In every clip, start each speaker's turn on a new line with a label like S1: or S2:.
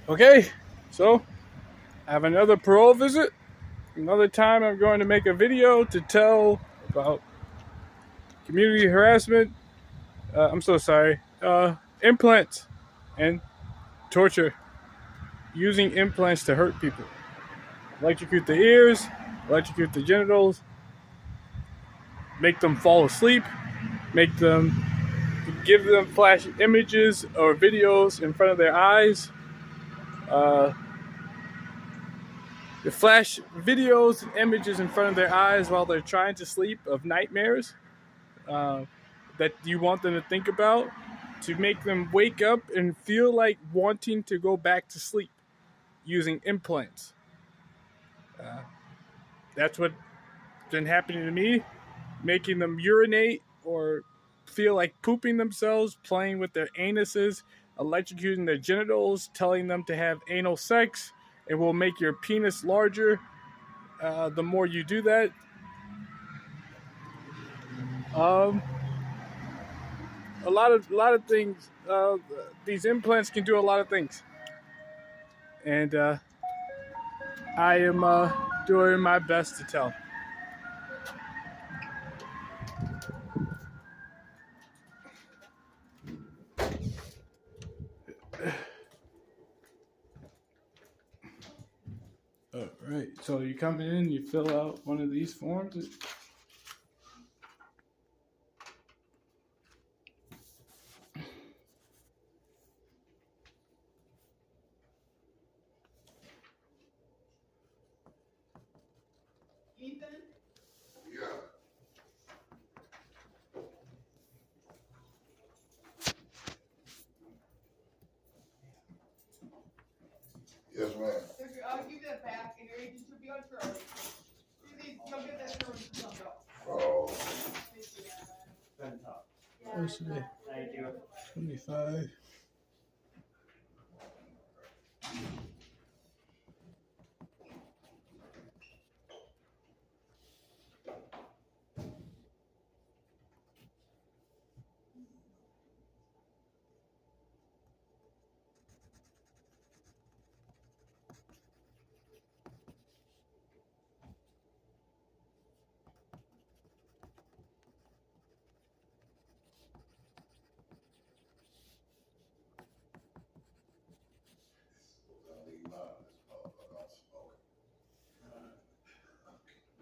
S1: Okay, so I have another parole visit. Another time I'm going to make a video to tell about community harassment. I'm so sorry. Implants and torture. Using implants to hurt people. Electrocute the ears, electrocute the genitals, make them fall asleep, make them give them flash images or videos in front of their eyes. Uh, They flash videos and images in front of their eyes while they're trying to sleep of nightmares uh, that you want them to think about to make them wake up and feel like wanting to go back to sleep using implants. That's what's been happening to me, making them urinate or feel like pooping themselves, playing with their anuses, electrocuting their genitals, telling them to have anal sex. It will make your penis larger. The more you do that, um, a lot of things. These implants can do a lot of things, and I am doing my best to tell. All right. So you come in, you fill out one of these forms.
S2: Yes, ma'am. I'll give that back, and your agent should be on Charlie. You'll get that service from them. Oh.
S1: What's today?
S3: Thank you.
S1: 25.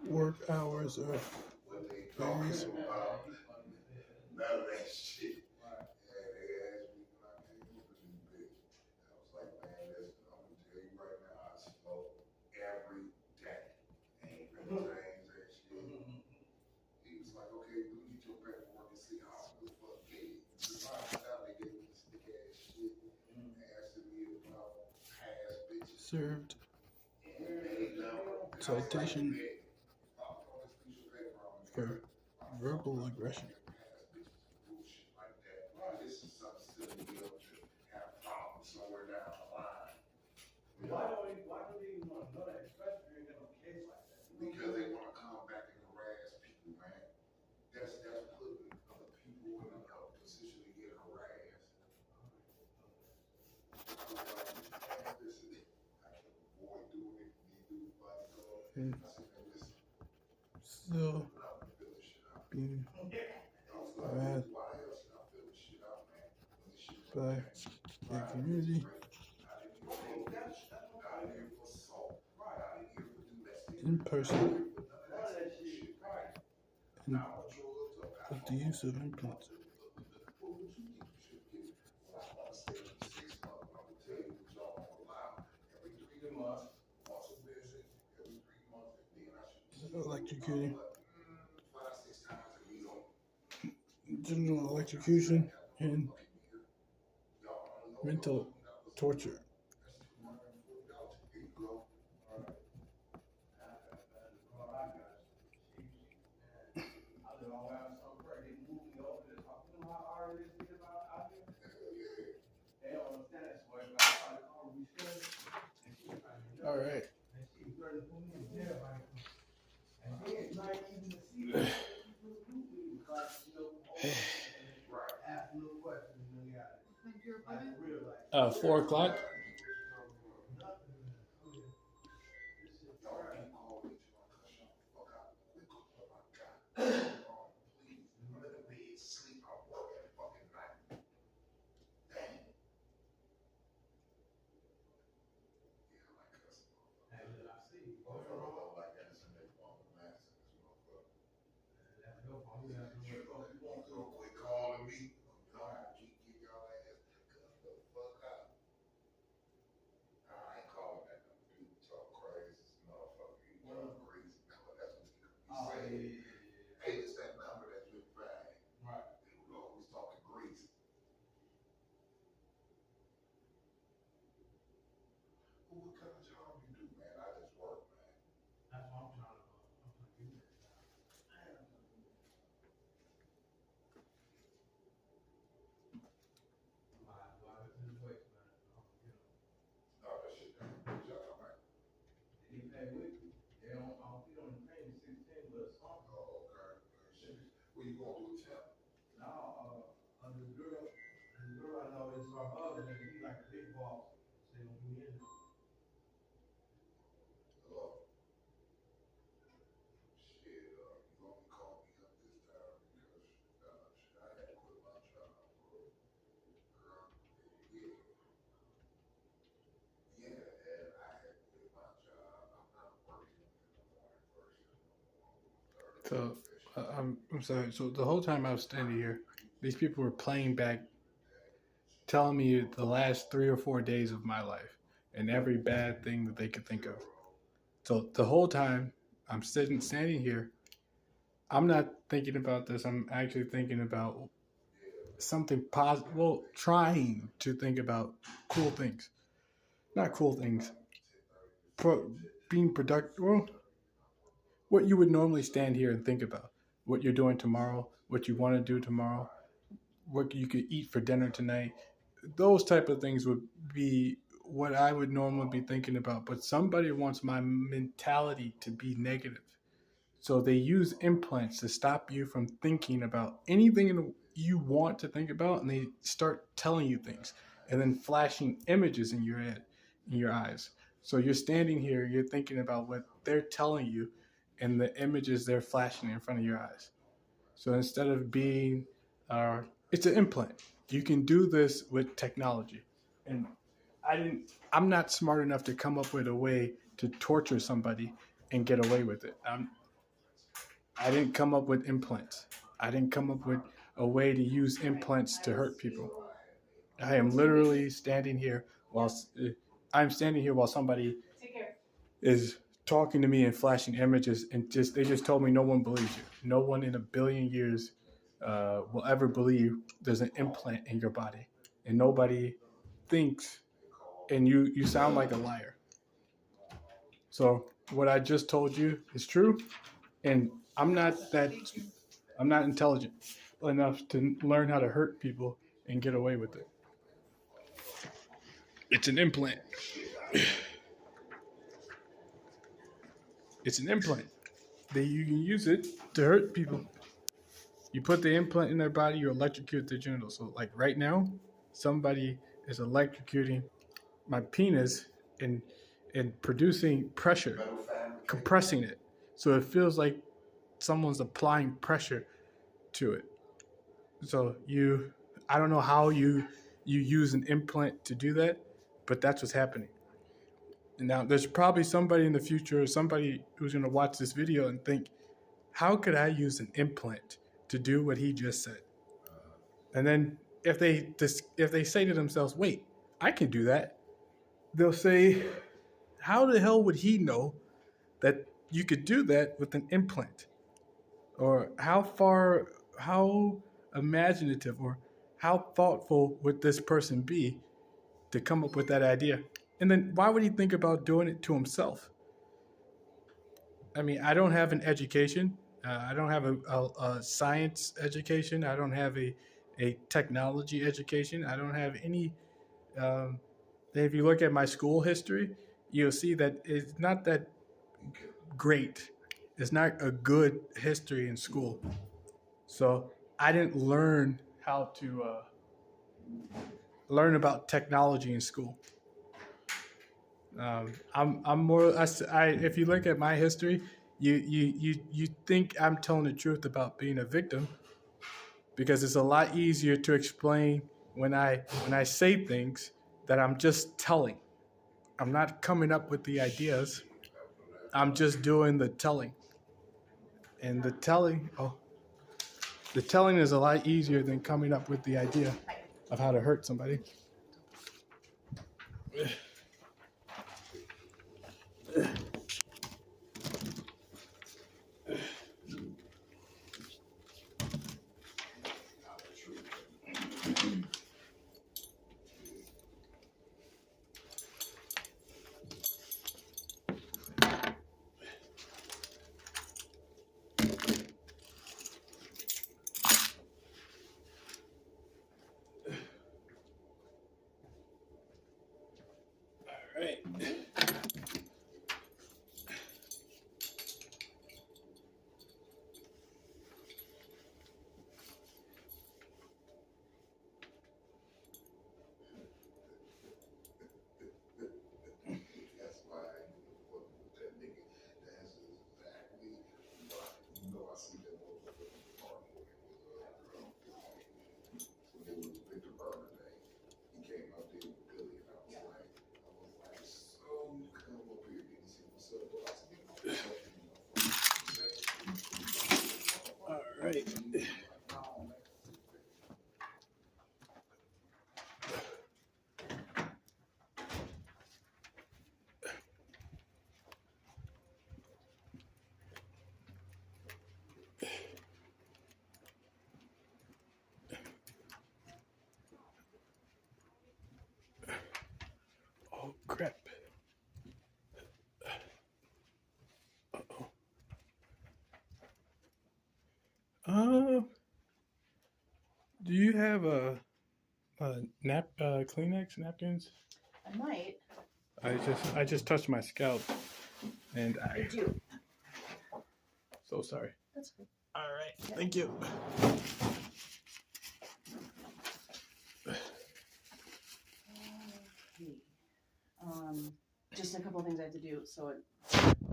S1: Work hours are varies.
S2: None of that shit. And they asked me when I came up with this bitch. I was like, man, listen, I'm gonna tell you right now, I smoke every day. Ain't really changed that shit. He was like, okay, we need your paperwork and see how the fuck get it. So I found out they gave me this thick ass shit, asking me about past bitches.
S1: Served.
S2: And they know.
S1: Citation for verbal aggression.
S2: This is something silly to have problems somewhere down the line.
S3: Why don't they even want to know that, especially if you're in a case like that?
S2: Because they want to come back and harass people, man. That's putting other people in a position to get harassed. Listen, I can avoid doing it. You do by the I said, man, listen.
S1: Still being harassed by the community in person and with the use of implants. Electrocuting, general electrocution, and mental torture. All right. 4 o'clock.
S2: Don't quit calling me. Y'all keep getting y'all ass cuffed the fuck out. I ain't calling that number. People talk crazy. Motherfucker, you talk crazy. That's what you say. Hey, it's that number that's been fine. Right. People always talking crazy. Well, what kind of job you do, man? I just work, man.
S3: That's what I'm trying to do.
S2: Oh, that shit ain't a good job, man.
S3: He pay weekly. They don't, he don't pay me 16, but some.
S2: Oh, okay. Shit. What you gonna do with him?
S3: Now, the girl I know is her husband, he like a big boss. So he don't be in there.
S2: Hello? Shit, you gonna call me up this time because, shit, I had to quit my job, bro. Yeah. Yeah, and I had to quit my job. I'm not working in the morning person no more.
S1: So I'm sorry. So the whole time I was standing here, these people were playing back, telling me the last 3 or 4 days of my life and every bad thing that they could think of. So the whole time I'm standing here, I'm not thinking about this. I'm actually thinking about something positive. Well, trying to think about cool things, not cool things. Being productive. Well, what you would normally stand here and think about, what you're doing tomorrow, what you want to do tomorrow, what you could eat for dinner tonight. Those type of things would be what I would normally be thinking about. But somebody wants my mentality to be negative. So they use implants to stop you from thinking about anything you want to think about, and they start telling you things and then flashing images in your head, in your eyes. So you're standing here, you're thinking about what they're telling you and the images they're flashing in front of your eyes. So instead of being, it's an implant. You can do this with technology. And I'm not smart enough to come up with a way to torture somebody and get away with it. I didn't come up with implants. I didn't come up with a way to use implants to hurt people. I am literally standing here while somebody is talking to me and flashing images, and they just told me no one believes you. No one in a billion years will ever believe there's an implant in your body, and nobody thinks, and you sound like a liar. So what I just told you is true, and I'm not intelligent enough to learn how to hurt people and get away with it. It's an implant. It's an implant. You can use it to hurt people. You put the implant in their body, you electrocute their genitals. So like right now, somebody is electrocuting my penis and producing pressure, compressing it. So it feels like someone's applying pressure to it. So I don't know how you use an implant to do that, but that's what's happening. And now there's probably somebody in the future, somebody who's going to watch this video and think, how could I use an implant to do what he just said? And then if they say to themselves, wait, I can do that, they'll say, how the hell would he know that you could do that with an implant? Or how imaginative or how thoughtful would this person be to come up with that idea? And then why would he think about doing it to himself? I mean, I don't have an education. I don't have a science education. I don't have a technology education. I don't have any. If you look at my school history, you'll see that it's not that great. It's not a good history in school. So I didn't learn how to learn about technology in school. I'm more. If you look at my history, you think I'm telling the truth about being a victim, because it's a lot easier to explain when I say things that I'm just telling. I'm not coming up with the ideas. I'm just doing the telling. And the telling. Oh, the telling is a lot easier than coming up with the idea of how to hurt somebody. All right.
S2: That's why I ain't gonna fuck with that nigga. That's exactly why. You know I see that motherfucker in the park when it was Victor Berman Day. He came out there with Billy and I was like, so you come up here and he said, what's up? Well, I said,
S1: All right. Oh crap. Uh-oh. Do you have a Kleenex napkins?
S4: I might.
S1: I just touched my scalp, and I
S4: Did you?
S1: so sorry.
S4: That's good.
S1: All right, thank you.
S4: Okay. Just a couple of things I have to do. So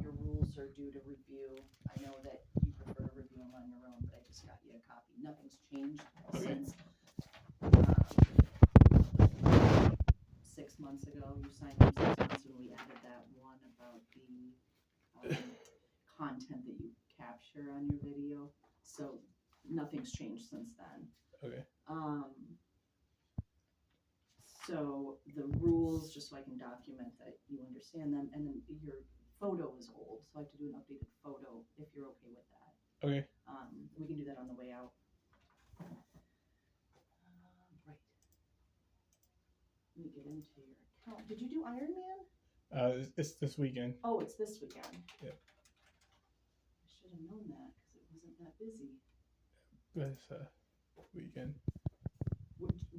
S4: your rules are due to review. I know that you prefer to review them on your own, but I just got you a copy. Nothing's changed since 6 months ago. You signed them 6 months ago. We added that one about the content that you capture on your video. So nothing's changed since then.
S1: Okay.
S4: So the rules, just so I can document that you understand them, and then your photo is old, so I have to do an updated photo if you're okay with that.
S1: Okay.
S4: We can do that on the way out. Right. Let me get into your account. Did you do Iron Man?
S1: It's this weekend.
S4: Oh, it's this weekend.
S1: Yeah.
S4: I should have known that because it wasn't that busy.
S1: This weekend.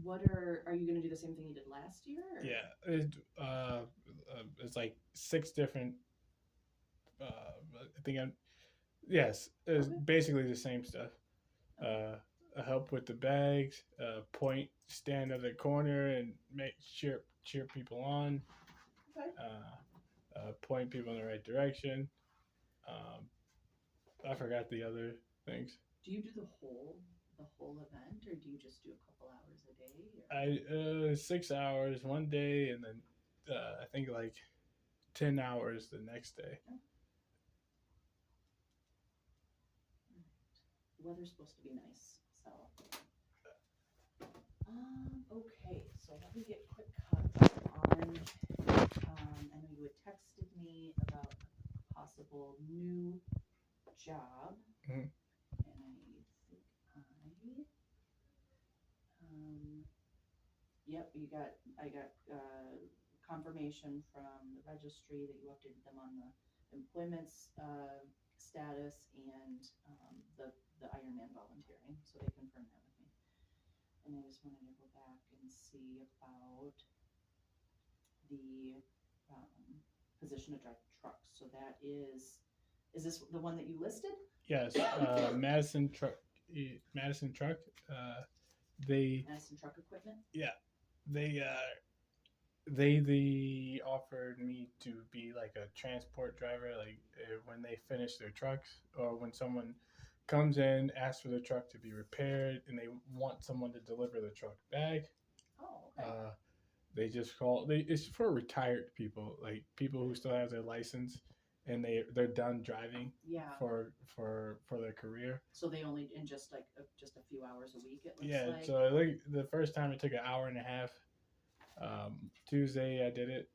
S4: What are you going to do the same thing you did last year? Or?
S1: Yeah, it's like 6 different. I think yes, it's basically the same stuff. Help with the bags, point, stand at the corner and make cheer people on.
S4: Okay.
S1: Point people in the right direction. I forgot the other things.
S4: Do you do the whole event, or do you just do a couple hours a day?
S1: I 6 hours one day, and then I think like 10 hours the next day.
S4: Oh. The weather's supposed to be nice, so. Okay, so let me get quick cuts on. I know you had texted me about a possible new job,
S1: Mm-hmm.
S4: and yep, I got confirmation from the registry that you updated them on the employment status and the Ironman volunteering, so they confirmed that with me. And I just wanted to go back and see about the position to drive trucks. So that is this the one that you listed?
S1: Yes, Madison Truck. Madison Truck.
S4: Madison Truck Equipment.
S1: Yeah, they offered me to be like a transport driver, like when they finish their trucks or when someone comes in, asks for the truck to be repaired, and they want someone to deliver the truck back.
S4: Oh, okay.
S1: They just call it's for retired people, like people who still have their license and they're done driving
S4: Yeah.
S1: for their career.
S4: So they only in just like just a few hours a week. It looks
S1: Yeah.
S4: like.
S1: So like the first time it took an hour and a half. Tuesday I did it.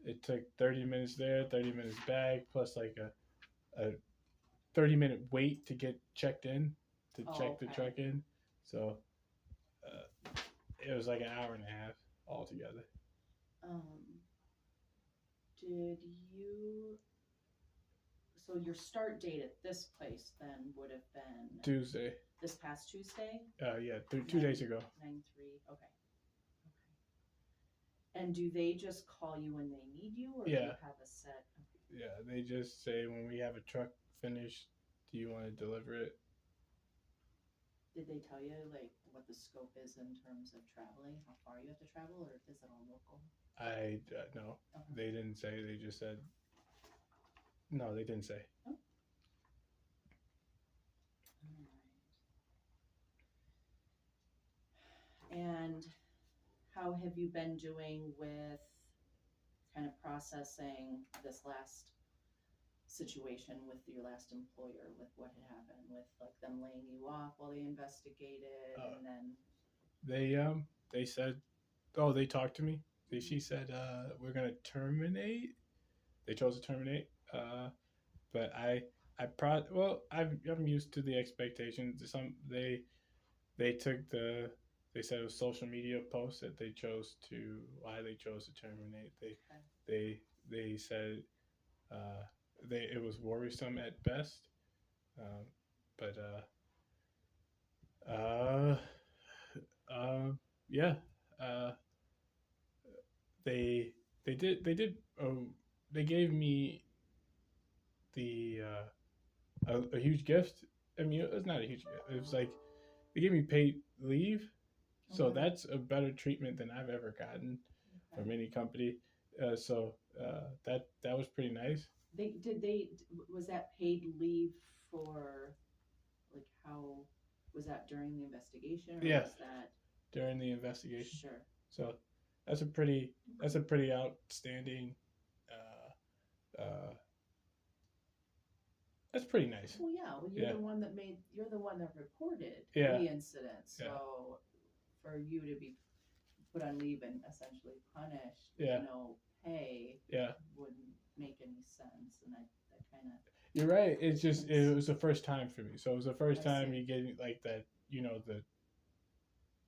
S1: It took 30 minutes there, 30 minutes back, plus like a 30-minute wait to get checked in, to check the truck in. So it was like an hour and a half altogether.
S4: Did you? So your start date at this place then would have been
S1: Tuesday.
S4: This past Tuesday?
S1: Yeah, 2 days ago.
S4: 9/3. Okay. And do they just call you when they need you, or do you have a set?
S1: Yeah, they just say when we have a truck finished, do you want to deliver it?
S4: Did they tell you like what the scope is in terms of traveling, how far you have to travel, or is it all local?
S1: No,
S4: Okay.
S1: they didn't say. They just said. No, they didn't say.
S4: Oh. All right. And how have you been doing with kind of processing this last situation with your last employer, with what had happened, with like them laying you off while they investigated, and then
S1: they said, oh, they talked to me. She said, we're gonna terminate. They chose to terminate. But I'm used to the expectations. They took they said it was social media posts that they chose to why they chose to terminate. They said it was worrisome at best, but yeah, uh, they they gave me a huge gift. I mean, it's not a huge gift. It was like they gave me paid leave, so that's a better treatment than I've ever gotten from any company. That was pretty nice.
S4: Was that paid leave for like how was that during the investigation, or was that
S1: during the investigation?
S4: Sure.
S1: So that's a pretty outstanding. That's pretty nice.
S4: Well, yeah. Well, you're the one that reported the incident. So for you to be put on leave and essentially punished with no pay wouldn't make any sense, and that kind of.
S1: You're right. It's just it was the first time for me. So it was the first time you get like that.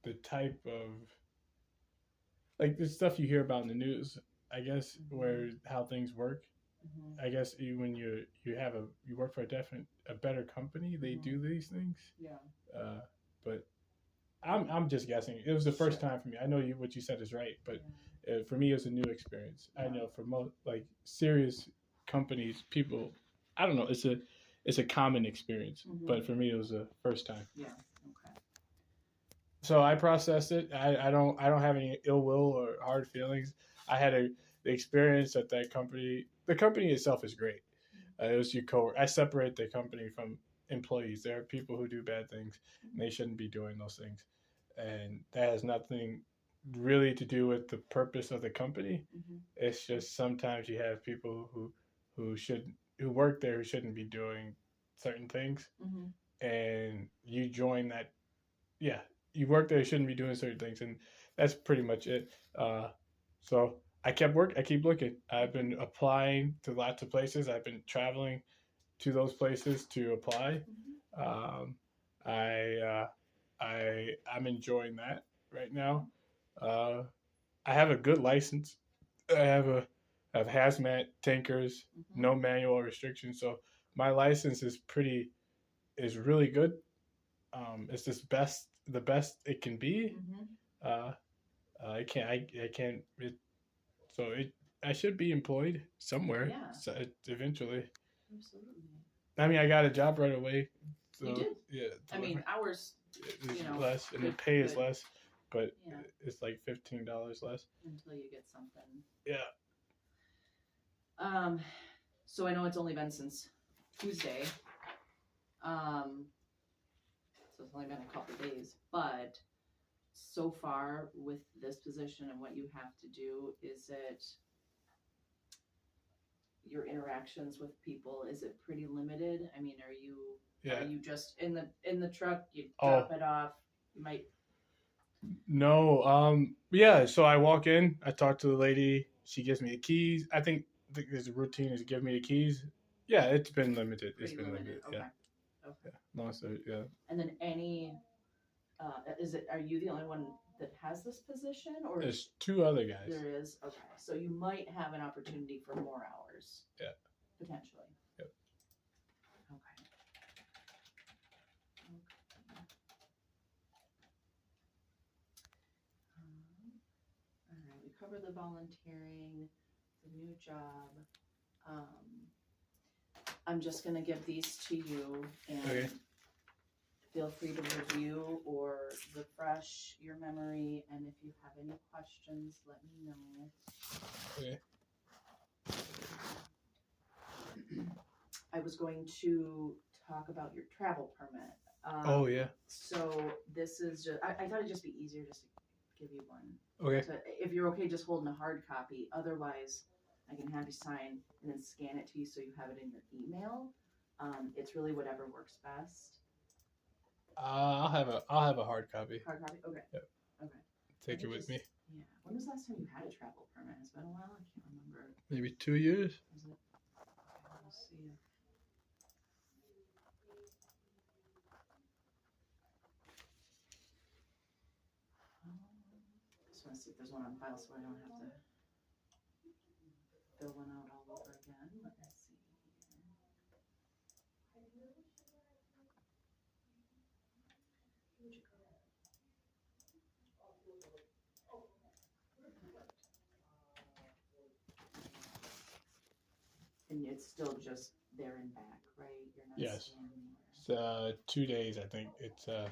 S1: The type of like the stuff you hear about in the news. I guess where how things work. I guess when you work for a better company, they do these things.
S4: Yeah.
S1: But I'm just guessing. It was the first time for me. I know what you said is right, but for me, it was a new experience. I know for most like serious companies, people, I don't know. It's a common experience, but for me, it was the first time.
S4: Yeah. Okay.
S1: So I processed it. I don't have any ill will or hard feelings. I had the experience at that company. The company itself is great. It was your coworker. I separate the company from employees. There are people who do bad things, and they shouldn't be doing those things. And that has nothing really to do with the purpose of the company. It's just sometimes you have people who work there who shouldn't be doing certain things, and you join that. Yeah, you work there, you shouldn't be doing certain things, and that's pretty much it. So I keep looking. I've been applying to lots of places. I've been traveling to those places to apply. I'm enjoying that right now. I have a good license. I have hazmat tankers, no manual restrictions. So my license is really good. It's the best it can be. I can't. I should be employed somewhere. So eventually.
S4: Absolutely.
S1: I mean, I got a job right away. So,
S4: you did.
S1: Yeah.
S4: I mean, hours.
S1: Less, and the pay is less, but it's like $15 less
S4: until you get something.
S1: Yeah.
S4: So I know it's only been since Tuesday. So it's only been a couple days, but so far with this position and what you have to do, is it your interactions with people, is it pretty limited? I mean, are you
S1: Yeah.
S4: just in the truck, you
S1: Oh.
S4: drop it off, you might.
S1: No. Yeah. So I walk in. I talk to the lady. She gives me the keys. I think there's a routine is give me the keys. Yeah, it's been limited. It's
S4: Pretty
S1: been
S4: limited.
S1: limited.
S4: Okay.
S1: Yeah.
S4: Okay.
S1: Yeah. No, so yeah.
S4: And then are you the only one that has this position, or
S1: There's 2 other guys.
S4: there is? Okay, so you might have an opportunity for more hours.
S1: Yeah.
S4: Potentially.
S1: Yep.
S4: Okay. All right, we covered the volunteering, the new job. I'm just gonna give these to you, and
S1: Okay.
S4: feel free to review or refresh your memory. And if you have any questions, let me know.
S1: Okay.
S4: I was going to talk about your travel permit.
S1: Oh yeah.
S4: So this is just, I thought it'd just be easier just to give you one.
S1: Okay.
S4: So if you're okay just holding a hard copy, otherwise I can have you sign and then scan it to you so you have it in your email. It's really whatever works best.
S1: I'll have a hard copy.
S4: Hard copy? Okay.
S1: Yep.
S4: Okay.
S1: Take it with me.
S4: Yeah. When was the last time you had a travel permit? It's been a while. I can't remember.
S1: Maybe 2 years.
S4: Is it? Okay, we'll see. Just want to see if there's one on file so I don't have to fill one out all over again. Let me see here. Where'd you go? And it's still just there and back, right? You're not
S1: Yes.
S4: scanning.
S1: It's 2 days. I think it's the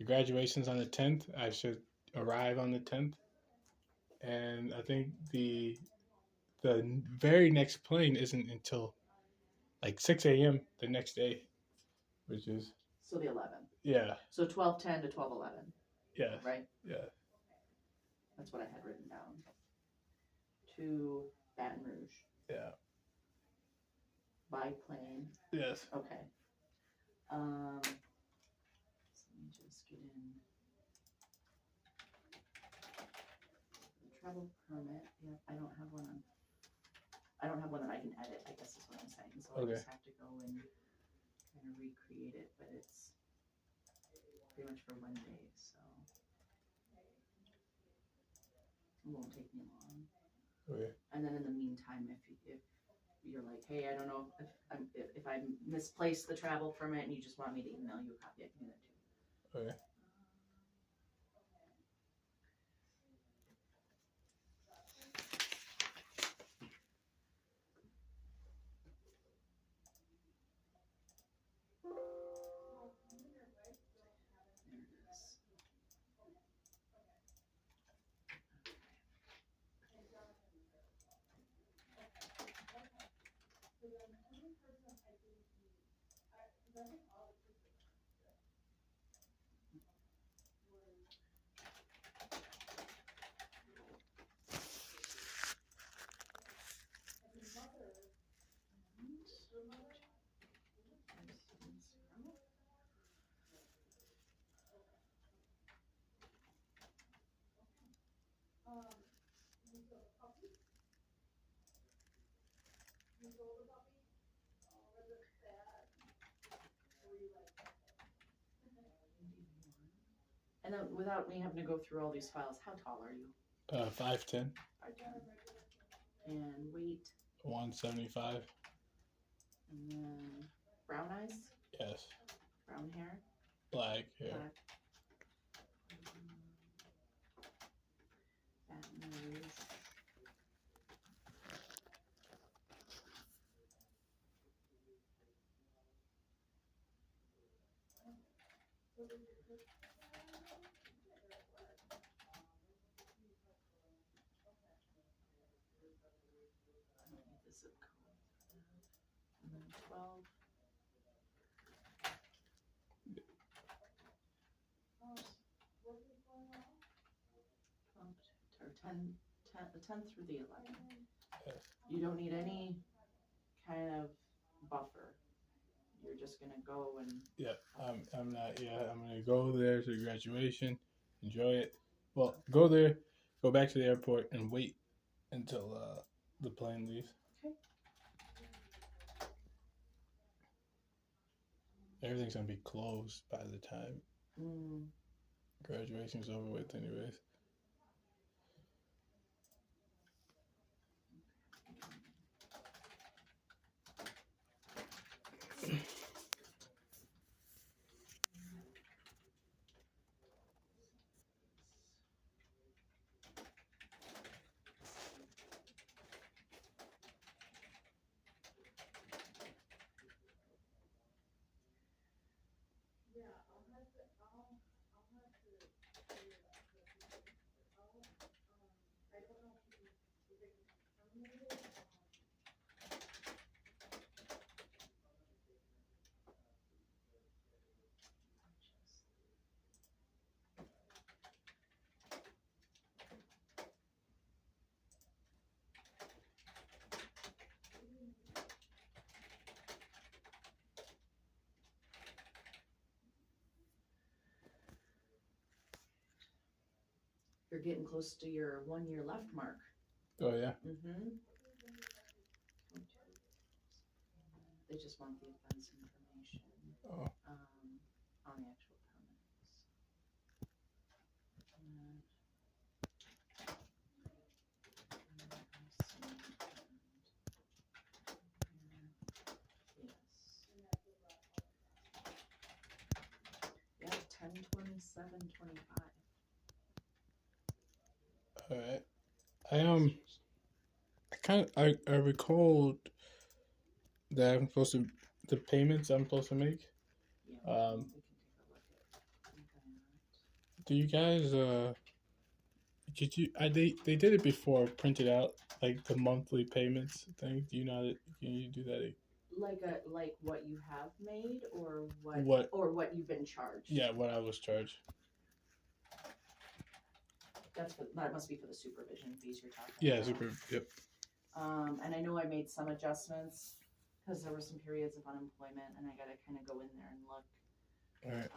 S1: graduation's on the 10th. I should arrive on the 10th, and I think the very next plane isn't until like 6 a.m. the next day, which is
S4: So the 11th.
S1: yeah.
S4: So 12:10 to 12:11.
S1: Yeah.
S4: Right?
S1: Yeah.
S4: That's what I had written down. To Baton Rouge.
S1: Yeah.
S4: By plane.
S1: Yes.
S4: Okay. So let me just get in the travel permit. Yeah, I don't have one that I can edit, I guess is what I'm saying. So I just have to go and kind of recreate it, but it's pretty much for one day, so it won't take me long.
S1: Okay.
S4: And then in the meantime, if you're like, hey, I don't know if I misplaced the travel permit and you just want me to email you a copy, I can do that too.
S1: Okay.
S4: There it is. And then without me having to go through all these files, how tall are you?
S1: 5'10".
S4: 5'10". And weight?
S1: 175.
S4: And then brown eyes?
S1: Yes.
S4: Brown hair?
S1: Black hair.
S4: Black. Baton Rouge. I don't need the zip code. And then 12. Or 10 through the 11.
S1: Yes.
S4: You don't need any kind of buffer. You're just gonna go and
S1: Yeah, I'm not. Yeah, I'm gonna go there to graduation, enjoy it. Well, go there, go back to the airport, and wait until the plane leaves.
S4: okay.
S1: Everything's gonna be closed by the time
S4: Mm.
S1: graduation's over with, anyways.
S4: You're getting close to your 1 year left mark.
S1: Oh yeah.
S4: Mm-hmm. They just want the offense information
S1: Oh.
S4: on the actual permits. Yes. Yeah, 10/27/25.
S1: All right. I recalled that I'm supposed to the payments I'm supposed to make.
S4: Yeah, we can take a look at that.
S1: Do you guys did you they did it before, printed out like the monthly payments thing? Do you know that can you do that?
S4: Like what you have made or
S1: What?
S4: or what you've been charged?
S1: Yeah, what I was charged.
S4: That must be for the supervision fees you're talking
S1: Yeah,
S4: about.
S1: super. Yep.
S4: And I know I made some adjustments because there were some periods of unemployment, and I got to kind of go in there and look.
S1: All right.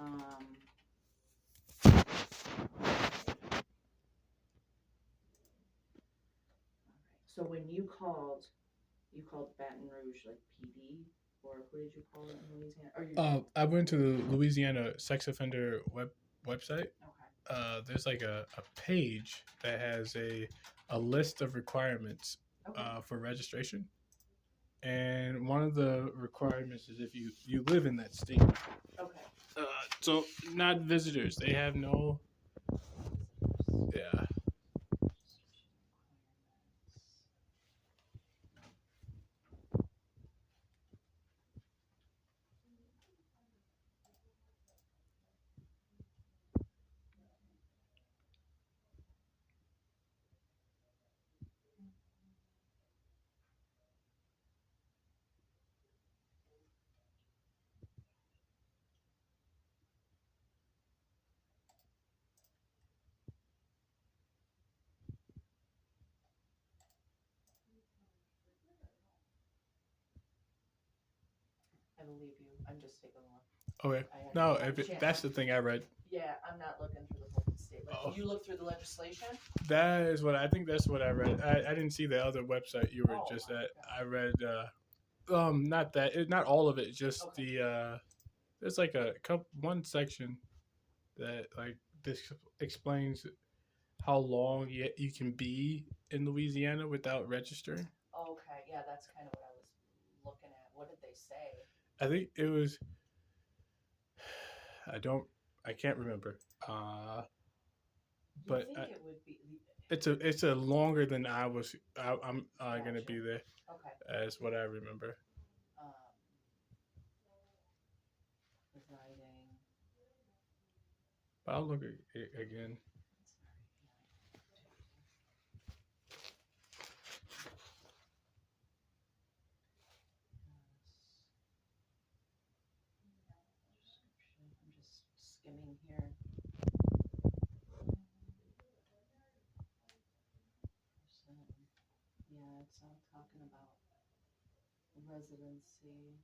S4: So when you called Baton Rouge like PD, or who did you call it in Louisiana? Or
S1: I went to the Louisiana sex offender website.
S4: Okay.
S1: There's like a page that has a list of requirements
S4: Okay.
S1: for registration, and one of the requirements is if you live in that state.
S4: Okay.
S1: So not visitors. They have no. Yeah.
S4: I believe you. I'm just taking a look.
S1: Okay. No, that's the thing I read.
S4: Yeah, I'm not looking through the whole statement.
S1: Oh.
S4: You look through the legislation?
S1: That is what I think. That's what I read. I didn't see the other website you were just at. I read not that not all of it. Just
S4: Okay.
S1: there's like a one section that like this explains how long you can be in Louisiana without registering.
S4: Okay, yeah, that's kind of what I was looking at. What did they say?
S1: I think it was. I can't remember. But
S4: think it would be.
S1: it's a longer than I'm gonna be there.
S4: Okay.
S1: As what I remember.
S4: Providing.
S1: But I'll look at it again.
S4: I'm just skimming here. Yeah, it's all talking about residency.